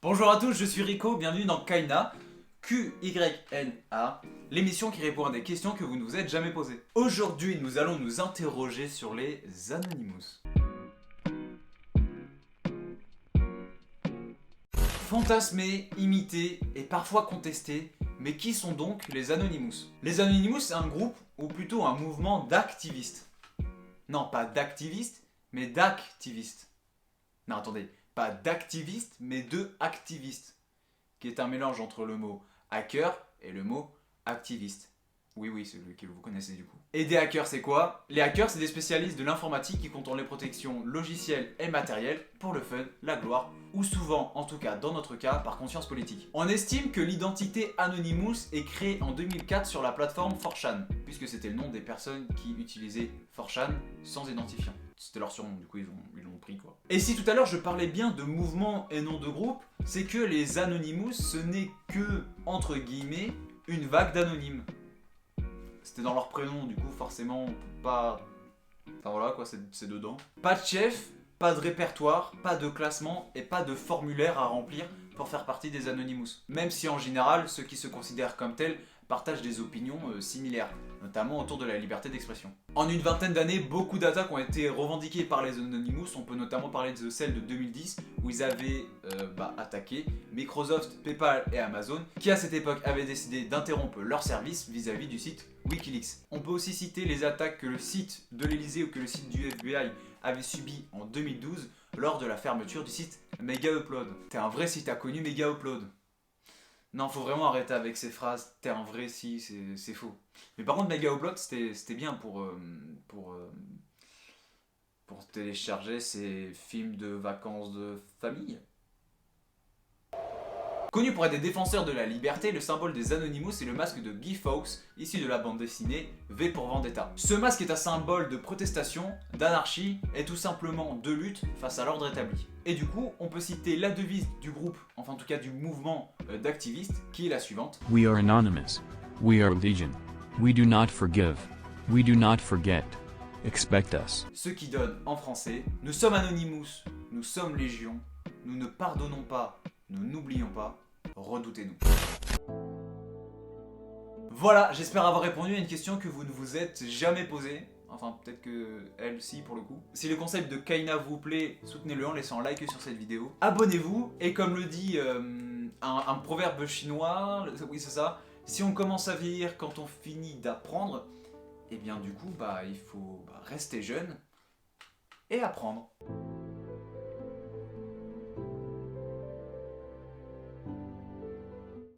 Bonjour à tous, je suis Rico, bienvenue dans Kaina, Q-Y-N-A, l'émission qui répond à des questions que vous ne vous êtes jamais posées. Aujourd'hui, nous allons nous interroger sur les Anonymous. Fantasmés, imités et parfois contestés, mais qui sont donc les Anonymous? Les Anonymous, c'est un groupe, ou plutôt un mouvement d'activistes. Non, pas d'activistes, mais d'activistes. Non, attendez, pas d'activistes, mais de activistes, qui est un mélange entre le mot hacker et le mot activiste. Oui, oui, celui que vous connaissez du coup. Et des hackers, c'est quoi? Les hackers, c'est des spécialistes de l'informatique qui contrôlent les protections logicielles et matérielles pour le fun, la gloire, ou souvent, en tout cas dans notre cas, par conscience politique. On estime que l'identité Anonymous est créée en 2004 sur la plateforme 4chan, puisque c'était le nom des personnes qui utilisaient 4chan sans identifiant. C'était leur surnom, du coup ils l'ont pris quoi. Et si tout à l'heure je parlais bien de mouvement et non de groupe, c'est que les Anonymous, ce n'est que, entre guillemets, une vague d'anonymes. C'était dans leur prénom, du coup forcément on peut pas... Enfin voilà quoi, c'est dedans. Pas de chef, pas de répertoire, pas de classement et pas de formulaire à remplir pour faire partie des Anonymous. Même si en général, ceux qui se considèrent comme tels partagent des opinions similaires, notamment autour de la liberté d'expression. En une vingtaine d'années, beaucoup d'attaques ont été revendiquées par les Anonymous. On peut notamment parler de celle de 2010 où ils avaient attaqué Microsoft, PayPal et Amazon, qui à cette époque avaient décidé d'interrompre leur service vis-à-vis du site Wikileaks. On peut aussi citer les attaques que le site de l'Elysée ou que le site du FBI avait subi en 2012 lors de la fermeture du site Mega Upload. T'es un vrai si t'as connu Mega Upload. Non, faut vraiment arrêter avec ces phrases. T'es un vrai si, c'est faux. Mais par contre, Mega Upload, c'était bien pour télécharger ces films de vacances de famille. Connu pour être des défenseurs de la liberté, le symbole des Anonymous est le masque de Guy Fawkes, issu de la bande dessinée V pour Vendetta. Ce masque est un symbole de protestation, d'anarchie et tout simplement de lutte face à l'ordre établi. Et du coup, on peut citer la devise du groupe, enfin en tout cas du mouvement d'activistes, qui est la suivante. We are anonymous. We are legion. We do not forgive. We do not forget. Expect us. Ce qui donne en français, nous sommes Anonymous, nous sommes Légion, nous ne pardonnons pas, nous n'oublions pas, redoutez-nous. Voilà, j'espère avoir répondu à une question que vous ne vous êtes jamais posée. Enfin, peut-être que elle, si, pour le coup. Si le concept de Kaina vous plaît, soutenez-le en laissant un like sur cette vidéo. Abonnez-vous, et comme le dit un proverbe chinois, oui c'est ça, si on commence à vieillir quand on finit d'apprendre, et bien du coup, il faut rester jeune et apprendre.